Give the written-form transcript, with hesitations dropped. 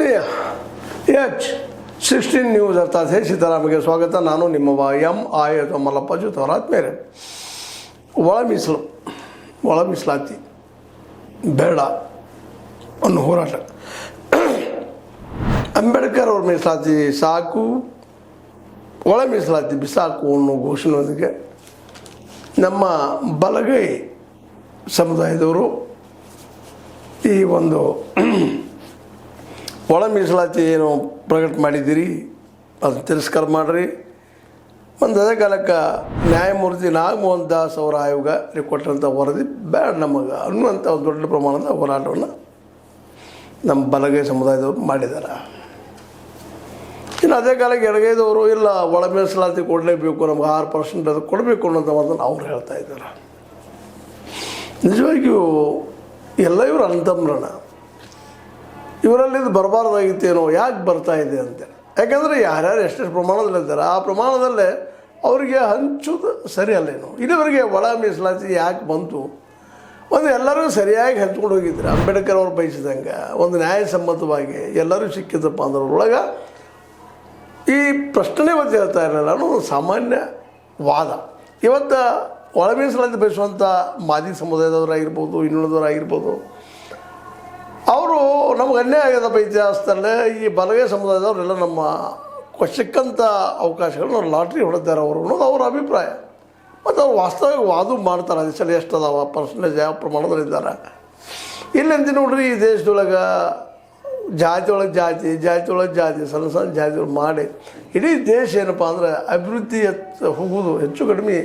ಆತ್ಮೀಯ H16 news ಅರ್ಥಾತ್ ಹೇ ಸೀತಾರಾಮಗೆ ಸ್ವಾಗತ. ನಾನು ನಿಮ್ಮವ M.I. ಮಲ್ಲಪ್ಪ ಜೊತೆವರ ಆತ್ಮೀಯರೇ, ಒಳ ಮೀಸಲಾತಿ ಬೇಡ ಅನ್ನೋ ಹೋರಾಟ. ಅಂಬೇಡ್ಕರ್ ಅವ್ರ ಮೀಸಲಾತಿ ಸಾಕು, ಒಳ ಮೀಸಲಾತಿ ಬಿಸಾಕು ಅನ್ನೋ ಘೋಷಣೆಯೊಂದಿಗೆ ನಮ್ಮ ಬಲಗೈ ಸಮುದಾಯದವರು ಈ ಒಂದು ಒಳ ಮೀಸಲಾತಿ ಏನು ಪ್ರಕಟ ಮಾಡಿದ್ದೀರಿ ಅದು ತಿರಸ್ಕಾರ ಮಾಡಿರಿ. ಒಂದು ಅದೇ ಕಾಲಕ್ಕೆ ನ್ಯಾಯಮೂರ್ತಿ ನಾಗಮೋಹನ್ ದಾಸ್ ಅವರ ಆಯೋಗ ಕೊಟ್ಟಂಥ ವರದಿ ಬೇಡ ನಮಗೆ ಅನ್ನುವಂಥ ಒಂದು ದೊಡ್ಡ ಪ್ರಮಾಣದ ಹೋರಾಟವನ್ನು ನಮ್ಮ ಬಲಗೈ ಸಮುದಾಯದವರು ಮಾಡಿದ್ದಾರೆ. ಇನ್ನು ಅದೇ ಕಾಲಕ್ಕೆ ಎಡಗೈದವರು ಇಲ್ಲ ಒಳ ಮೀಸಲಾತಿ ಕೊಡಲೇಬೇಕು, ನಮ್ಗೆ 6% ಅದು ಕೊಡಬೇಕು ಅನ್ನೋಂಥ ಮಾತನ್ನು ಅವ್ರು ಹೇಳ್ತಾ ಇದ್ದಾರೆ. ನಿಜವಾಗಿಯೂ ಎಲ್ಲ ಇವರು ಅಂತಮ್ರಣ, ಇವರಲ್ಲಿ ಇದು ಬರಬಾರ್ದಾಗಿತ್ತೇನೋ, ಯಾಕೆ ಬರ್ತಾ ಇದೆ ಅಂತೇಳಿ. ಯಾಕೆಂದರೆ ಯಾರ್ಯಾರು ಎಷ್ಟೆಷ್ಟು ಪ್ರಮಾಣದಲ್ಲಿದ್ದಾರೆ ಆ ಪ್ರಮಾಣದಲ್ಲೇ ಅವರಿಗೆ ಹಂಚೋದು ಸರಿ ಅಲ್ಲೇನು. ಇಲ್ಲಿವರೆಗೆ ಒಳ ಮೀಸಲಾತಿ ಯಾಕೆ ಬಂತು, ಒಂದು ಎಲ್ಲರಿಗೂ ಸರಿಯಾಗಿ ಹಂಚ್ಕೊಂಡು ಹೋಗಿದ್ರು. ಅಂಬೇಡ್ಕರ್ ಅವ್ರು ಬಯಸಿದಂಗೆ ಒಂದು ನ್ಯಾಯಸಮ್ಮತವಾಗಿ ಎಲ್ಲರೂ ಸಿಕ್ಕಿದ್ದಪ್ಪ ಅಂದ್ರೊಳಗೆ ಈ ಪ್ರಶ್ನೆ ಇವತ್ತು ಹೇಳ್ತಾ ಇರಲಿಲ್ಲ ಅನ್ನೋ ಒಂದು ಸಾಮಾನ್ಯ ವಾದ. ಇವತ್ತು ಒಳ ಮೀಸಲಾತಿ ಬಯಸುವಂಥ ಮಾದಿ ಸಮುದಾಯದವರಾಗಿರ್ಬೋದು, ಇನ್ನುಳಿದವರಾಗಿರ್ಬೋದು, ಅವರು ನಮಗೆ ಅನ್ಯಾಯ ಆಗ್ಯದಪ್ಪ ಇತಿಹಾಸದಲ್ಲೇ. ಈ ಬಲಗೈ ಸಮುದಾಯದವರೆಲ್ಲ ನಮ್ಮ ಸಿಕ್ಕಂಥ ಅವಕಾಶಗಳನ್ನ ಅವ್ರು ಲಾಟ್ರಿ ಹೊಡೆದಾರೆ ಅವರು ಅನ್ನೋದು ಅವರ ಅಭಿಪ್ರಾಯ. ಮತ್ತು ಅವ್ರು ವಾಸ್ತವವಾಗಿ ವಾದ ಮಾಡ್ತಾರೆ. ಅದು ಸಲ ಎಷ್ಟು ಅದಾವ ಪರ್ಸೆಂಟೇಜ್ ಯಾವ ಪ್ರಮಾಣದಲ್ಲಿದ್ದಾರೆ. ಇಲ್ಲಂತ ನೋಡ್ರಿ, ಈ ದೇಶದೊಳಗೆ ಜಾತಿ ಒಳಗೆ ಜಾತಿ ಸಣ್ಣ ಜಾತಿಗಳು ಮಾಡಿ ಇಡೀ ದೇಶ ಏನಪ್ಪ ಅಂದರೆ ಅಭಿವೃದ್ಧಿ ಹೋಗೋದು ಹೆಚ್ಚು ಕಡಿಮೆ